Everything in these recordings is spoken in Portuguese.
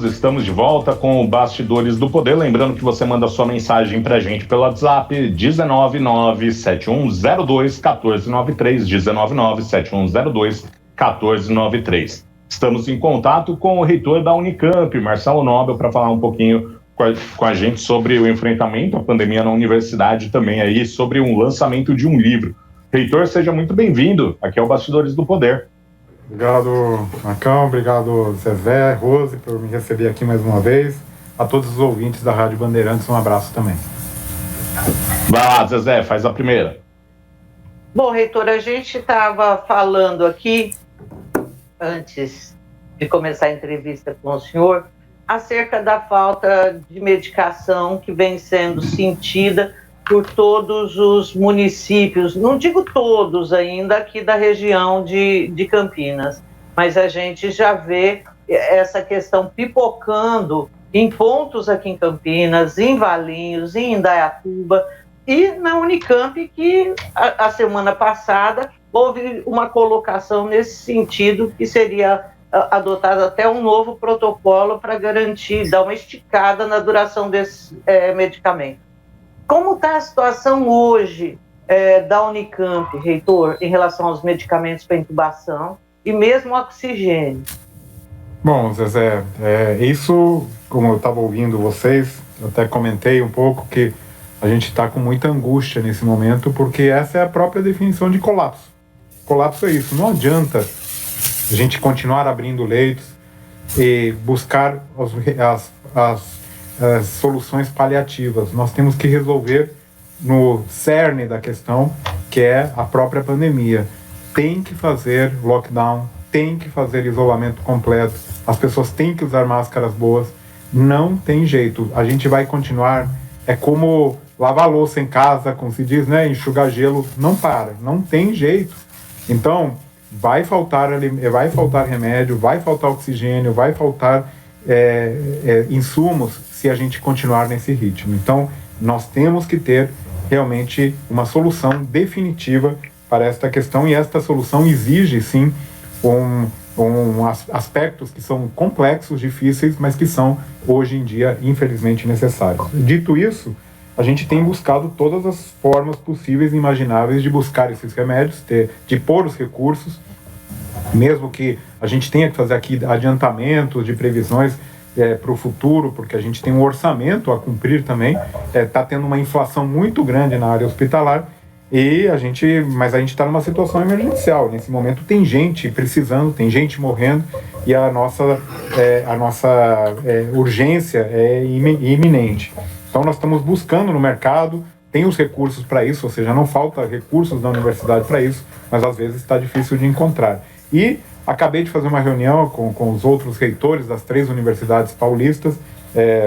Estamos de volta com o Bastidores do Poder. Lembrando que você manda sua mensagem para a gente pelo WhatsApp 19971021493, 19971021493. Estamos em contato com o reitor da Unicamp, Marcelo Nobel, para falar um pouquinho com a gente sobre o enfrentamento à pandemia na universidade, também aí sobre um lançamento de um livro. Reitor, seja muito bem-vindo aqui ao Bastidores do Poder. Obrigado, Marcão, obrigado, Zezé, Rose, por me receber aqui mais uma vez. A todos os ouvintes da Rádio Bandeirantes, um abraço também. Vai lá, Zezé, faz a primeira. Bom, reitor, a gente estava falando aqui, antes de começar a entrevista com o senhor, acerca da falta de medicação que vem sendo sentida por todos os municípios, não digo todos ainda aqui da região de Campinas, mas a gente já vê essa questão pipocando em pontos aqui em Campinas, em Valinhos, em Indaiatuba e na Unicamp, que a semana passada houve uma colocação nesse sentido, que seria adotado até um novo protocolo para garantir, dar uma esticada na duração desse medicamento. Como está a situação hoje da Unicamp, reitor, em relação aos medicamentos para intubação e mesmo oxigênio? Bom, Zezé, isso, como eu estava ouvindo vocês, eu até comentei um pouco que a gente está com muita angústia nesse momento, porque essa é a própria definição de colapso. Colapso é isso, não adianta a gente continuar abrindo leitos e buscar as soluções paliativas. Nós temos que resolver no cerne da questão, que é a própria pandemia. Tem que fazer lockdown, tem que fazer isolamento completo, as pessoas têm que usar máscaras boas, não tem jeito. A gente vai continuar, é como lavar louça em casa, como se diz, né, enxugar gelo, não para, não tem jeito. Então, vai faltar remédio, vai faltar oxigênio, vai faltar insumos se a gente continuar nesse ritmo. Então, nós temos que ter realmente uma solução definitiva para esta questão, e esta solução exige, sim, aspectos que são complexos, difíceis, mas que são, hoje em dia, infelizmente, necessários. Dito isso, a gente tem buscado todas as formas possíveis e imagináveis de buscar esses remédios, de pôr os recursos, mesmo que a gente tenha que fazer aqui adiantamentos de previsões para o futuro, porque a gente tem um orçamento a cumprir também, está tendo uma inflação muito grande na área hospitalar, mas a gente está numa situação emergencial. Nesse momento tem gente precisando, tem gente morrendo, e a nossa urgência é iminente. Então nós estamos buscando no mercado, tem os recursos para isso, ou seja, não falta recursos na universidade para isso, mas às vezes está difícil de encontrar. E acabei de fazer uma reunião com os outros reitores das 3 universidades paulistas.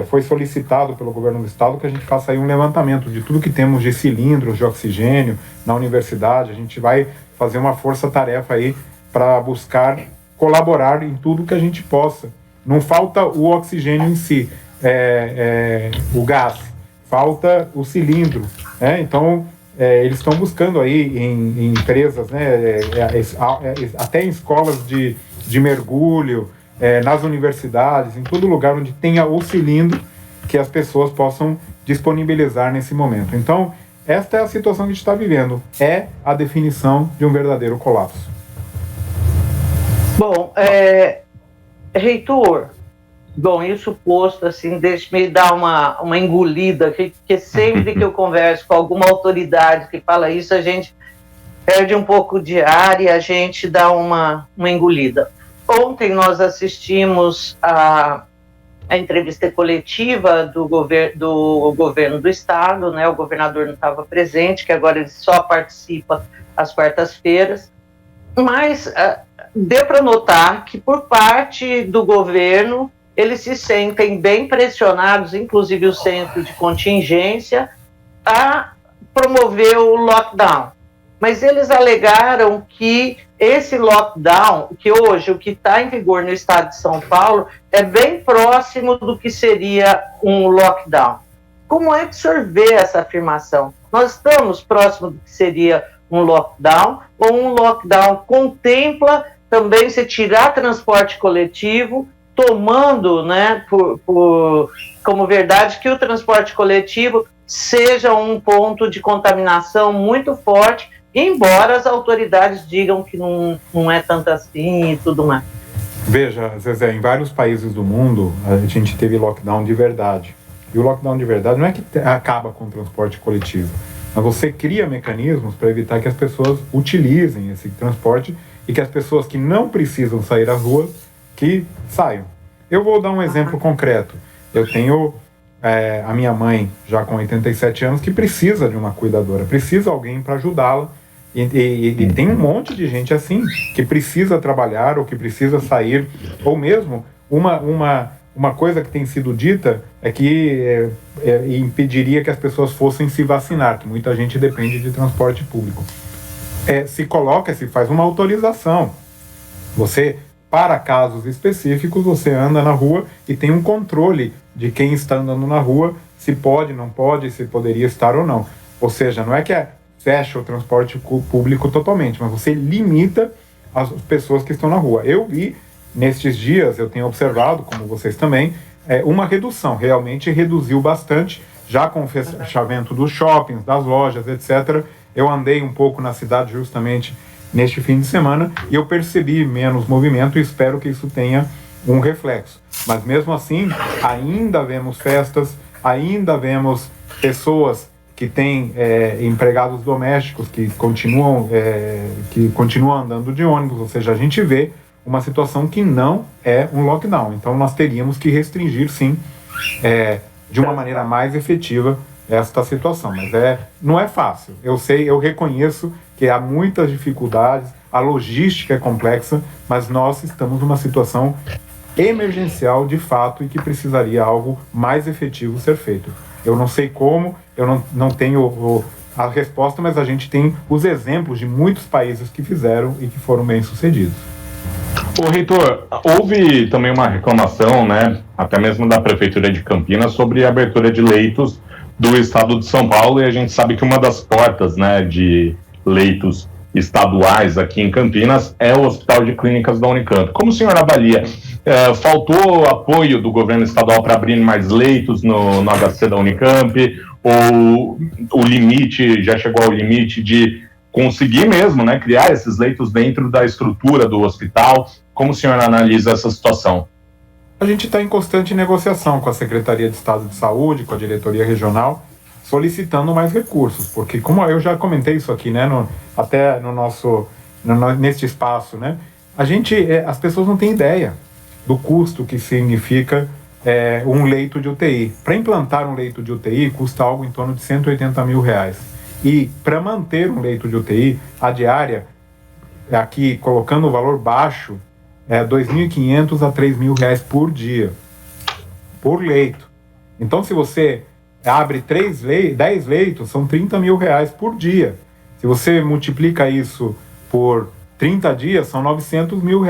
Foi solicitado pelo governo do estado que a gente faça aí um levantamento de tudo que temos de cilindros de oxigênio na universidade. A gente vai fazer uma força-tarefa aí para buscar colaborar em tudo que a gente possa. Não falta o oxigênio em si, o gás, falta o cilindro, né? Então, eles estão buscando aí em empresas, né, até em escolas de mergulho, nas universidades, em todo lugar onde tenha o cilindro, que as pessoas possam disponibilizar nesse momento. Então, esta é a situação que a gente está vivendo, é a definição de um verdadeiro colapso. Bom, reitor, isso posto, assim, deixe-me dar uma engolida, porque sempre que eu converso com alguma autoridade que fala isso, a gente perde um pouco de ar e a gente dá uma engolida. Ontem nós assistimos a entrevista coletiva do governo do estado, né? O governador não estava presente, que agora ele só participa às quartas-feiras, mas deu para notar que por parte do governo eles se sentem bem pressionados, inclusive o centro de contingência, a promover o lockdown. Mas eles alegaram que esse lockdown, que hoje o que está em vigor no estado de São Paulo, é bem próximo do que seria um lockdown. Como é que o senhor vê essa afirmação? Nós estamos próximo do que seria um lockdown, ou um lockdown contempla também se tirar transporte coletivo, tomando, né, como verdade que o transporte coletivo seja um ponto de contaminação muito forte, embora as autoridades digam que não é tanto assim e tudo mais. Veja, Zezé, em vários países do mundo a gente teve lockdown de verdade. E o lockdown de verdade não é que acaba com o transporte coletivo, mas você cria mecanismos para evitar que as pessoas utilizem esse transporte e que as pessoas que não precisam sair às ruas, que saiam. Eu vou dar um exemplo concreto. Eu tenho a minha mãe, já com 87 anos, que precisa de uma cuidadora, precisa de alguém para ajudá-la. E tem um monte de gente assim, que precisa trabalhar ou que precisa sair, ou mesmo uma coisa que tem sido dita é que impediria que as pessoas fossem se vacinar, que muita gente depende de transporte público. Se faz uma autorização. Você, para casos específicos, você anda na rua e tem um controle de quem está andando na rua, se pode, não pode, se poderia estar ou não. Ou seja, não é que fecha o transporte público totalmente, mas você limita as pessoas que estão na rua. Eu vi, nestes dias, eu tenho observado, como vocês também, uma redução, realmente reduziu bastante, já com o fechamento dos shoppings, das lojas, etc. Eu andei um pouco na cidade justamente neste fim de semana e eu percebi menos movimento e espero que isso tenha um reflexo. Mas mesmo assim, ainda vemos festas, ainda vemos pessoas que têm empregados domésticos que continuam andando de ônibus, ou seja, a gente vê uma situação que não é um lockdown. Então nós teríamos que restringir, sim, de uma maneira mais efetiva esta situação. Mas não é fácil. Eu reconheço que há muitas dificuldades, a logística é complexa, mas nós estamos numa situação emergencial de fato e que precisaria algo mais efetivo ser feito. Eu não sei como, eu não tenho a resposta, mas a gente tem os exemplos de muitos países que fizeram e que foram bem-sucedidos. Ô, reitor, houve também uma reclamação, né, até mesmo da Prefeitura de Campinas, sobre a abertura de leitos do estado de São Paulo, e a gente sabe que uma das portas, né, de leitos estaduais aqui em Campinas é o Hospital de Clínicas da Unicamp. Como o senhor avalia? Faltou apoio do governo estadual para abrir mais leitos no HC da Unicamp? Ou o limite, já chegou ao limite de conseguir mesmo, né, criar esses leitos dentro da estrutura do hospital? Como o senhor analisa essa situação? A gente está em constante negociação com a Secretaria de Estado de Saúde, com a diretoria regional, solicitando mais recursos, porque como eu já comentei isso aqui, né, até neste espaço, né, as pessoas não têm ideia do custo que significa um leito de UTI. Para implantar um leito de UTI custa algo em torno de R$180 mil. E para manter um leito de UTI, a diária, aqui colocando o valor baixo, é R$2.500 a R$3.000 por dia, por leito. Então, se você abre 10 leitos, são R$30 mil por dia. Se você multiplica isso por 30 dias, são R$900 mil.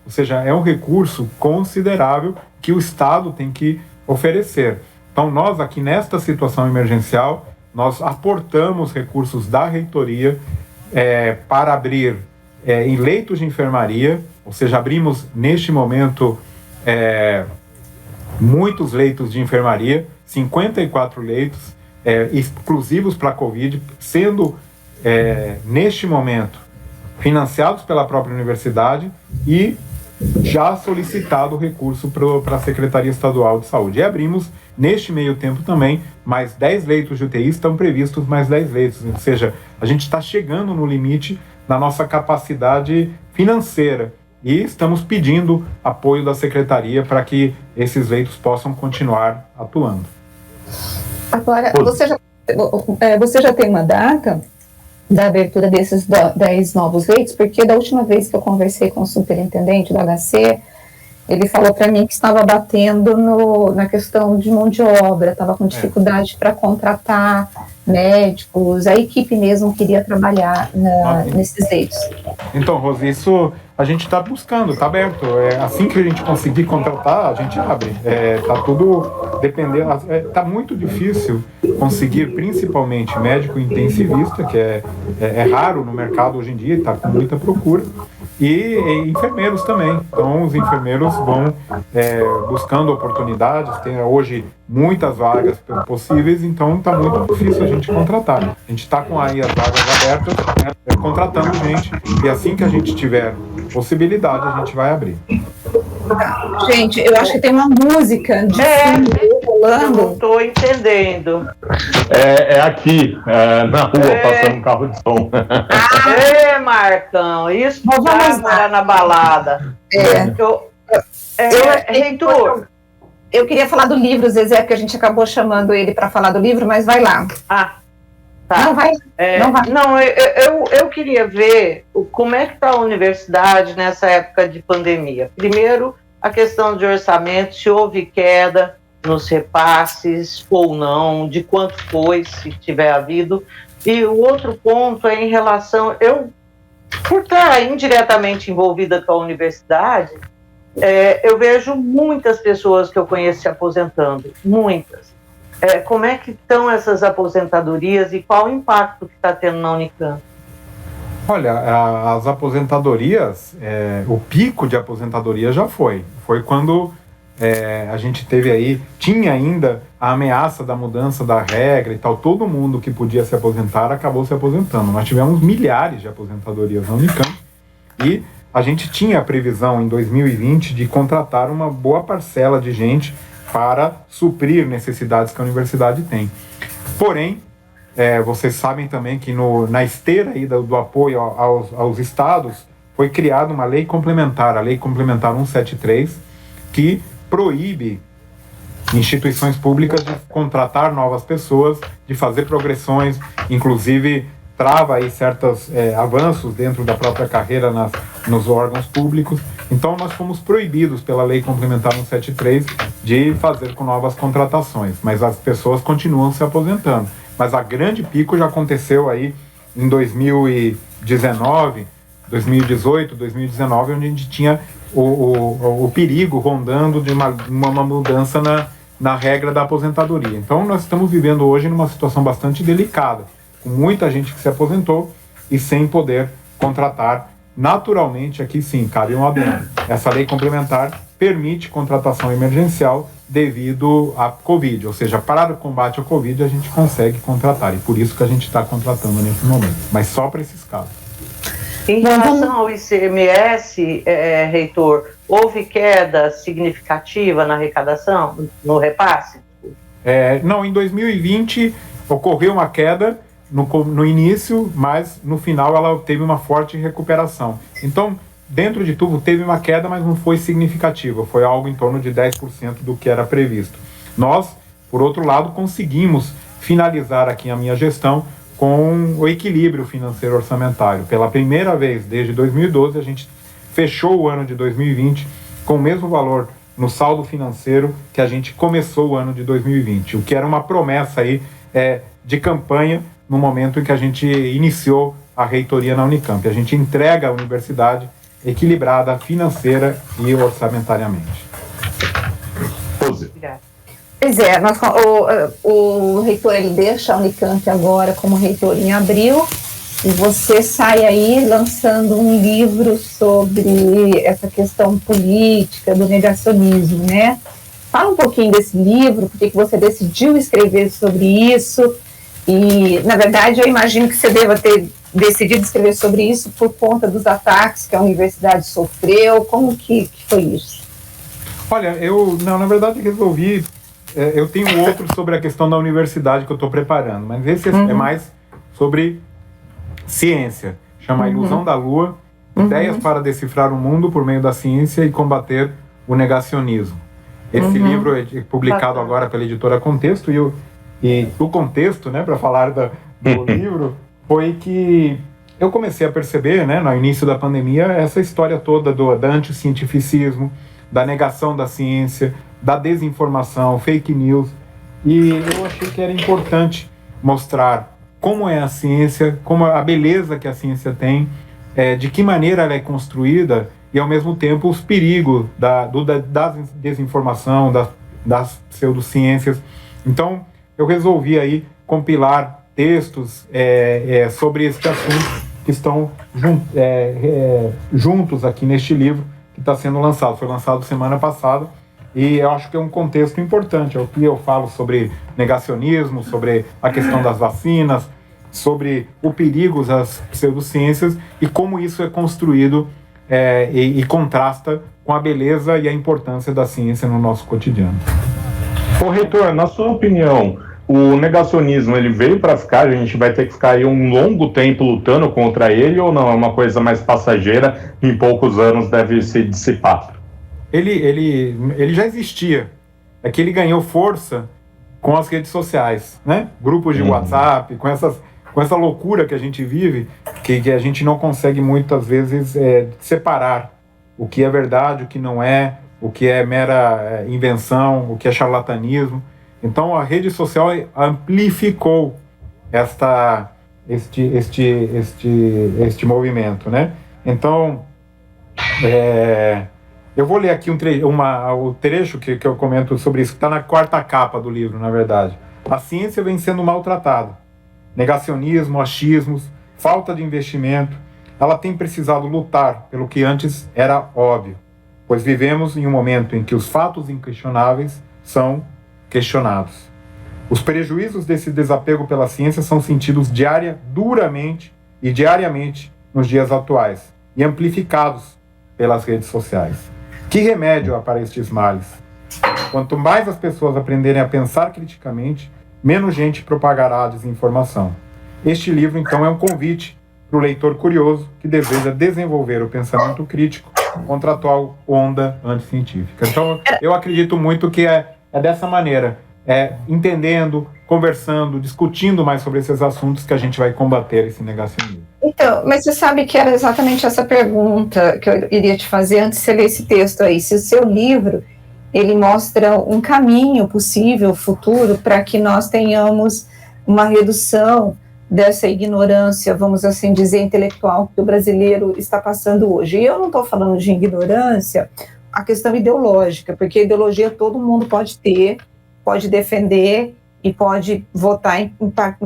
Ou seja, é um recurso considerável que o Estado tem que oferecer. Então, nós aqui nesta situação emergencial, nós aportamos recursos da reitoria para abrir em leitos de enfermaria, ou seja, abrimos neste momento muitos leitos de enfermaria, 54 leitos exclusivos para a Covid, sendo neste momento financiados pela própria universidade e já solicitado recurso para a Secretaria Estadual de Saúde. E abrimos, neste meio tempo também, mais 10 leitos de UTI, estão previstos mais 10 leitos. Ou seja, a gente está chegando no limite da nossa capacidade financeira e estamos pedindo apoio da Secretaria para que esses leitos possam continuar atuando. Agora, você já tem uma data da abertura desses 10 novos leitos? Porque da última vez que eu conversei com o superintendente do HC, ele falou para mim que estava batendo na questão de mão de obra, estava com dificuldade para contratar médicos, a equipe mesmo queria trabalhar nesses leitos? Então, Rose, isso a gente está buscando, está aberto. Assim que a gente conseguir contratar, a gente abre. Está tudo dependendo. Está muito difícil conseguir, principalmente, médico intensivista, que é raro no mercado hoje em dia, está com muita procura. E enfermeiros também. Então, os enfermeiros vão buscando oportunidades. Tem hoje muitas vagas possíveis, então está muito difícil a gente contratar. A gente está com aí as vagas abertas, contratando gente, e assim que a gente tiver possibilidade, a gente vai abrir. Gente, eu acho que tem uma música de rolando. Eu não estou entendendo. É aqui, na rua, passando um carro de som. Marcão, isso vamos morar na balada. Reitor, eu queria falar do livro, Zezé, porque a gente acabou chamando ele para falar do livro, mas vai lá. Tá. Não vai? Não vai. Não, eu queria ver como é que está a universidade nessa época de pandemia. Primeiro, a questão de orçamento, se houve queda nos repasses ou não, de quanto foi, se tiver havido. E o outro ponto é em relação... por estar indiretamente envolvida com a universidade, eu vejo muitas pessoas que eu conheço se aposentando, muitas. Como é que estão essas aposentadorias e qual o impacto que está tendo na Unicamp? Olha, as aposentadorias, o pico de aposentadoria já foi. Foi quando a gente teve aí, tinha ainda a ameaça da mudança da regra e tal. Todo mundo que podia se aposentar acabou se aposentando. Nós tivemos milhares de aposentadorias na Unicamp e a gente tinha a previsão em 2020 de contratar uma boa parcela de gente para suprir necessidades que a universidade tem. Porém, vocês sabem também que na esteira aí do apoio aos estados foi criada uma lei complementar, a Lei Complementar 173, que proíbe instituições públicas de contratar novas pessoas, de fazer progressões, inclusive trava aí certos avanços dentro da própria carreira nos órgãos públicos. Então nós fomos proibidos pela Lei Complementar 173 de fazer com novas contratações, mas as pessoas continuam se aposentando. Mas a grande pico já aconteceu aí em 2019, 2018, 2019, onde a gente tinha o perigo rondando de uma mudança na regra da aposentadoria. Então nós estamos vivendo hoje numa situação bastante delicada, com muita gente que se aposentou e sem poder contratar. Naturalmente, aqui sim, cabe um adendo. Essa lei complementar permite contratação emergencial devido à Covid, ou seja, para o combate ao Covid a gente consegue contratar, e por isso que a gente está contratando nesse momento, mas só para esses casos. Em relação ao ICMS, reitor, houve queda significativa na arrecadação, no repasse? Não, em 2020 ocorreu uma queda no início, mas no final ela teve uma forte recuperação. Então, dentro de tudo, teve uma queda, mas não foi significativa, foi algo em torno de 10% do que era previsto. Nós, por outro lado, conseguimos finalizar aqui a minha gestão com o equilíbrio financeiro orçamentário. Pela primeira vez desde 2012, a gente fechou o ano de 2020 com o mesmo valor no saldo financeiro que a gente começou o ano de 2020, o que era uma promessa aí de campanha no momento em que a gente iniciou a reitoria na Unicamp. A gente entrega a universidade equilibrada financeira e orçamentariamente. Obrigada. Pois é, o reitor ele deixa a Unicamp agora como reitor em abril, e você sai aí lançando um livro sobre essa questão política do negacionismo, né? Fala um pouquinho desse livro, por que você decidiu escrever sobre isso, e, na verdade, eu imagino que você deva ter decidido escrever sobre isso por conta dos ataques que a universidade sofreu. Como que foi isso? Olha, na verdade, resolvi... eu tenho outro sobre a questão da universidade que eu estou preparando, mas esse é mais sobre ciência. Chama A Ilusão da Lua, Ideias para Decifrar o Mundo por Meio da Ciência e Combater o Negacionismo. Esse livro é publicado agora pela editora Contexto, e o contexto, né, para falar do livro, foi que eu comecei a perceber, né, no início da pandemia, essa história toda da anticientificismo, da negação da ciência, da desinformação, fake news, e eu achei que era importante mostrar como é a ciência, como a beleza que a ciência tem, de que maneira ela é construída e, ao mesmo tempo, os perigos da desinformação, das pseudociências. Então, eu resolvi aí compilar textos sobre este assunto que estão juntos aqui neste livro que está sendo lançado. Foi lançado semana passada e eu acho que é um contexto importante. Aqui eu falo sobre negacionismo, sobre a questão das vacinas, sobre o perigo das pseudociências e como isso é construído e contrasta com a beleza e a importância da ciência no nosso cotidiano. Ô, reitor, na sua opinião, o negacionismo ele veio para ficar? A gente vai ter que ficar aí um longo tempo lutando contra ele ou não? É uma coisa mais passageira e em poucos anos deve se dissipar? Ele já existia. É que ele ganhou força com as redes sociais, né? Grupos de WhatsApp, com essa loucura que a gente vive, que a gente não consegue muitas vezes separar o que é verdade, o que não é, o que é mera invenção, o que é charlatanismo. Então a rede social amplificou este movimento, né? Então eu vou ler aqui o trecho que eu comento sobre isso, que está na 4ª capa do livro, na verdade. A ciência vem sendo maltratada. Negacionismo, achismos, falta de investimento. Ela tem precisado lutar pelo que antes era óbvio, pois vivemos em um momento em que os fatos inquestionáveis são questionados. Os prejuízos desse desapego pela ciência são sentidos duramente e diariamente nos dias atuais e amplificados pelas redes sociais. Que remédio há para estes males? Quanto mais as pessoas aprenderem a pensar criticamente, menos gente propagará a desinformação. Este livro, então, é um convite para o leitor curioso que deseja desenvolver o pensamento crítico contra a atual onda anticientífica. Então, eu acredito muito que é dessa maneira, entendendo, conversando, discutindo mais sobre esses assuntos que a gente vai combater esse negacionismo. Então, mas você sabe que era exatamente essa pergunta que eu iria te fazer antes de você ler esse texto aí. Se o seu livro, ele mostra um caminho possível, futuro, para que nós tenhamos uma redução dessa ignorância, vamos assim dizer, intelectual que o brasileiro está passando hoje. E eu não estou falando de ignorância, a questão ideológica, porque ideologia todo mundo pode ter, pode defender e pode votar em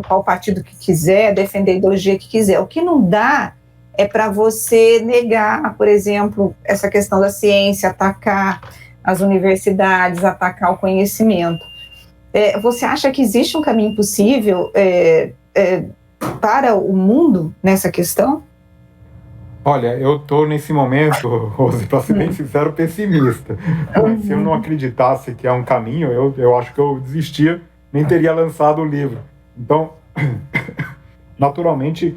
qual partido que quiser, defender a ideologia que quiser. O que não dá é para você negar, por exemplo, essa questão da ciência, atacar as universidades, atacar o conhecimento. Você acha que existe um caminho possível para o mundo nessa questão? Olha, eu estou nesse momento, Rose, para ser bem sincero, pessimista. Se eu não acreditasse que é um caminho, eu acho que eu desistia, nem teria lançado o livro. Então, naturalmente,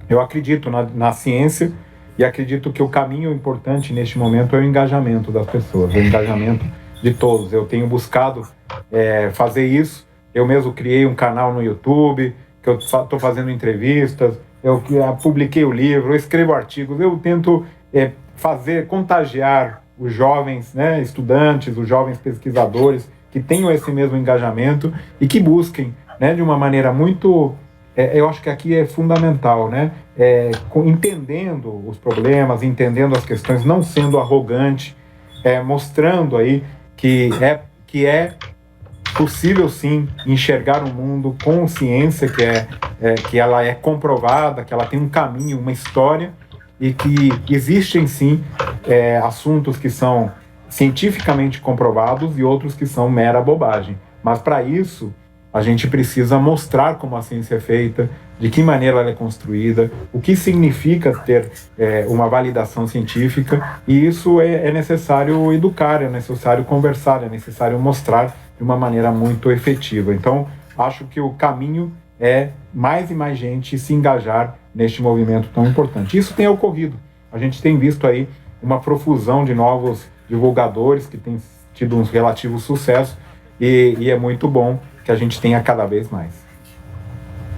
eu acredito na ciência e acredito que o caminho importante neste momento é o engajamento das pessoas, o engajamento de todos. Eu tenho buscado fazer isso. Eu mesmo criei um canal no YouTube, que eu estou fazendo entrevistas, eu publiquei o livro, eu escrevo artigos, eu tento contagiar os jovens, né, estudantes, os jovens pesquisadores que tenham esse mesmo engajamento e que busquem, né, de uma maneira muito... eu acho que aqui é fundamental, né, entendendo os problemas, entendendo as questões, não sendo arrogante, mostrando aí que é possível sim enxergar o mundo com ciência, que ela é comprovada, que ela tem um caminho, uma história, e que existem sim assuntos que são cientificamente comprovados e outros que são mera bobagem. Mas para isso a gente precisa mostrar como a ciência é feita, de que maneira ela é construída, o que significa ter uma validação científica, e isso é necessário educar, é necessário conversar, é necessário mostrar de uma maneira muito efetiva. Então, acho que o caminho é mais e mais gente se engajar neste movimento tão importante. Isso tem ocorrido. A gente tem visto aí uma profusão de novos divulgadores que têm tido um relativo sucesso e é muito bom que a gente tenha cada vez mais.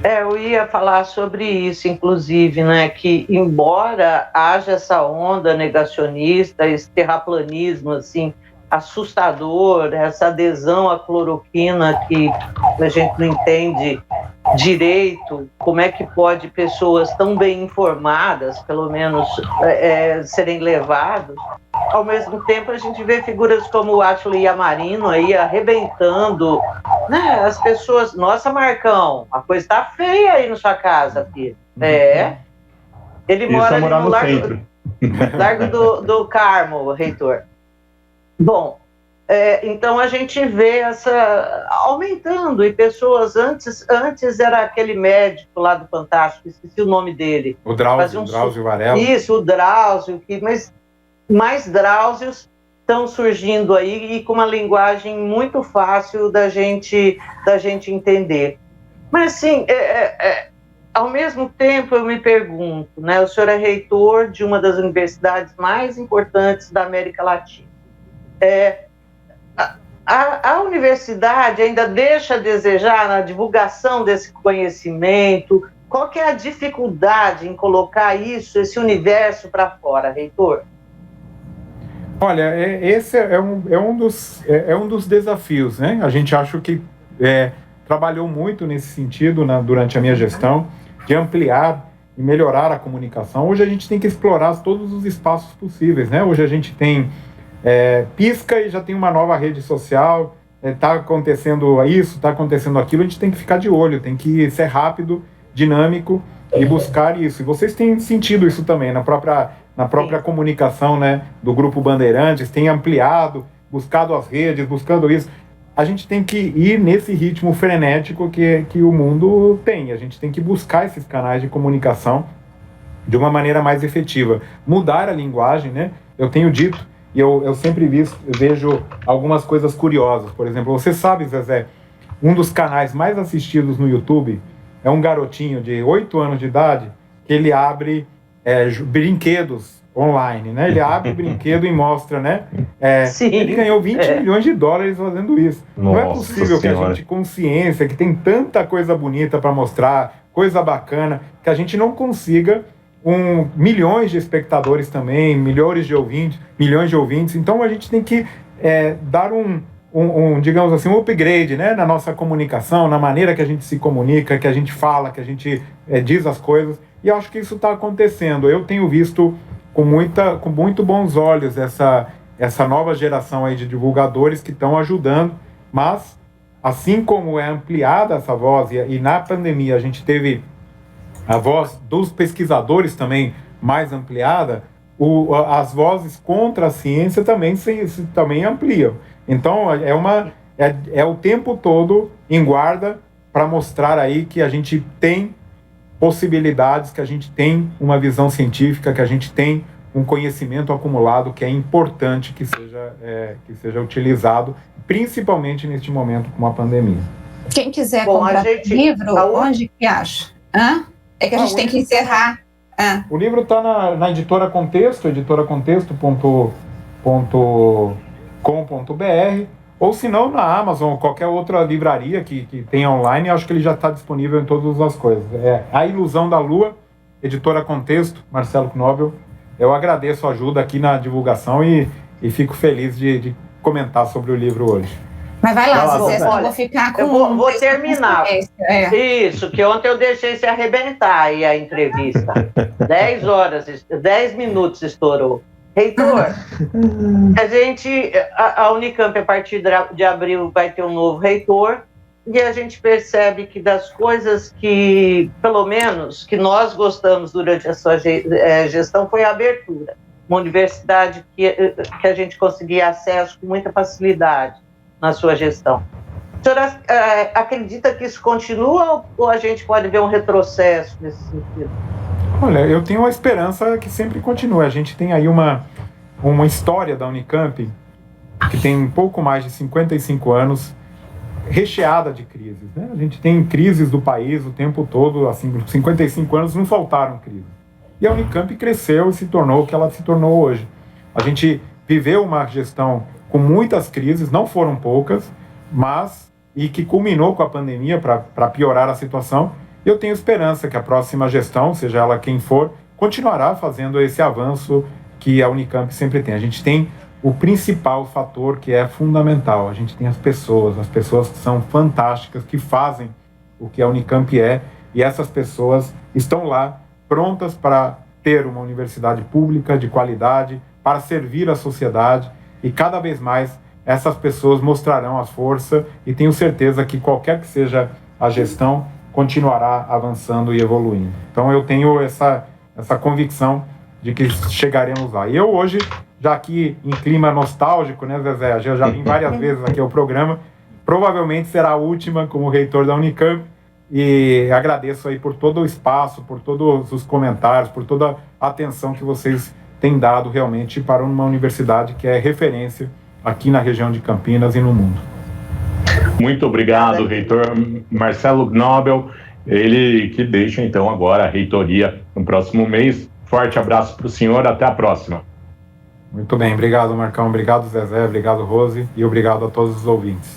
Eu ia falar sobre isso, inclusive, né, que embora haja essa onda negacionista, esse terraplanismo, assim, assustador, essa adesão à cloroquina que a gente não entende direito, como é que pode pessoas tão bem informadas, pelo menos, serem levados. Ao mesmo tempo, a gente vê figuras como o Átila Yamarino aí arrebentando, né? As pessoas, nossa, Marcão, a coisa tá feia aí na sua casa, filho. Ele mora ali no Largo do Carmo, reitor. Bom, então a gente vê essa aumentando, e pessoas antes era aquele médico lá do Fantástico, esqueci o nome dele. O Drauzio Varela. Isso, o Drauzio, mas mais Drauzios estão surgindo aí e com uma linguagem muito fácil da gente entender. Mas assim, ao mesmo tempo eu me pergunto, né, o senhor é reitor de uma das universidades mais importantes da América Latina. A universidade ainda deixa a desejar na divulgação desse conhecimento? Qual que é a dificuldade em colocar esse universo para fora, reitor? Olha, esse é um dos desafios, né? A gente acha que trabalhou muito nesse sentido durante a minha gestão, de ampliar e melhorar a comunicação. Hoje a gente tem que explorar todos os espaços possíveis, né? Hoje a gente tem pisca e já tem uma nova rede social, está acontecendo isso, está acontecendo aquilo, a gente tem que ficar de olho, tem que ser rápido, dinâmico e buscar isso. E vocês têm sentido isso também na própria comunicação, né, do Grupo Bandeirantes, tem ampliado, buscado as redes, buscando isso. A gente tem que ir nesse ritmo frenético que o mundo tem. A gente tem que buscar esses canais de comunicação de uma maneira mais efetiva. Mudar a linguagem, né? Eu tenho dito, e eu sempre vejo algumas coisas curiosas. Por exemplo, você sabe, Zezé, um dos canais mais assistidos no YouTube é um garotinho de 8 anos de idade que ele abre brinquedos online, né? Ele abre o brinquedo e mostra, né? Ele ganhou 20 milhões de dólares fazendo isso. Nossa, não é possível que a gente, consciência, que tem tanta coisa bonita para mostrar, coisa bacana, que a gente não consiga milhões de espectadores também, milhões de ouvintes. Então a gente tem que dar digamos assim, um upgrade, né, na nossa comunicação, na maneira que a gente se comunica, que a gente fala, que a gente diz as coisas. E eu acho que isso está acontecendo. Eu tenho visto com muito bons olhos essa nova geração aí de divulgadores que estão ajudando, mas assim como é ampliada essa voz, e na pandemia a gente teve a voz dos pesquisadores também mais ampliada, as vozes contra a ciência também ampliam. Então é o tempo todo em guarda para mostrar aí que a gente tem possibilidades, que a gente tem uma visão científica, que a gente tem um conhecimento acumulado que é importante que seja utilizado, principalmente neste momento com a pandemia. Quem quiser comprar o livro, onde que acha? É que a gente tem que encerrar. O livro está na Editora Contexto, editoracontexto.com.br, ou se não na Amazon, qualquer outra livraria que tenha online. Acho que ele já está disponível em todas as coisas. A Ilusão da Lua, Editora Contexto, Marcelo Knobel. Eu agradeço a ajuda aqui na divulgação e fico feliz de comentar sobre o livro hoje. Mas vai lá, Zezé, eu vou ficar com... Eu vou terminar. Isso, que ontem eu deixei se arrebentar aí a entrevista. 10 minutos estourou. Reitor, a Unicamp, a partir de abril, vai ter um novo reitor, e a gente percebe que das coisas que, pelo menos, que nós gostamos durante a sua gestão foi a abertura. Uma universidade que a gente conseguia acesso com muita facilidade na sua gestão. A senhora acredita que isso continua ou a gente pode ver um retrocesso nesse sentido? Olha, eu tenho a esperança que sempre continue. A gente tem aí uma história da Unicamp que tem um pouco mais de 55 anos, recheada de crises, né? A gente tem crises do país o tempo todo, assim, 55 anos não faltaram crises. E a Unicamp cresceu e se tornou o que ela se tornou hoje. A gente viveu uma gestão com muitas crises, não foram poucas, e que culminou com a pandemia para piorar a situação. E eu tenho esperança que a próxima gestão, seja ela quem for, continuará fazendo esse avanço que a Unicamp sempre tem. A gente tem o principal fator que é fundamental. A gente tem as pessoas que são fantásticas, que fazem o que a Unicamp é, e essas pessoas estão lá prontas para ter uma universidade pública de qualidade, para servir a sociedade, e cada vez mais essas pessoas mostrarão a força, e tenho certeza que qualquer que seja a gestão, continuará avançando e evoluindo. Então eu tenho essa convicção de que chegaremos lá. E eu hoje, já aqui em clima nostálgico, né, Zezé? Eu já vim várias vezes aqui ao programa, provavelmente será a última como reitor da Unicamp, e agradeço aí por todo o espaço, por todos os comentários, por toda a atenção que vocês têm dado realmente para uma universidade que é referência aqui na região de Campinas e no mundo. Muito obrigado, reitor Marcelo Knobel, ele que deixa então agora a reitoria no próximo mês. Forte abraço para o senhor, até a próxima. Muito bem, obrigado Marcão, obrigado Zezé, obrigado Rose e obrigado a todos os ouvintes.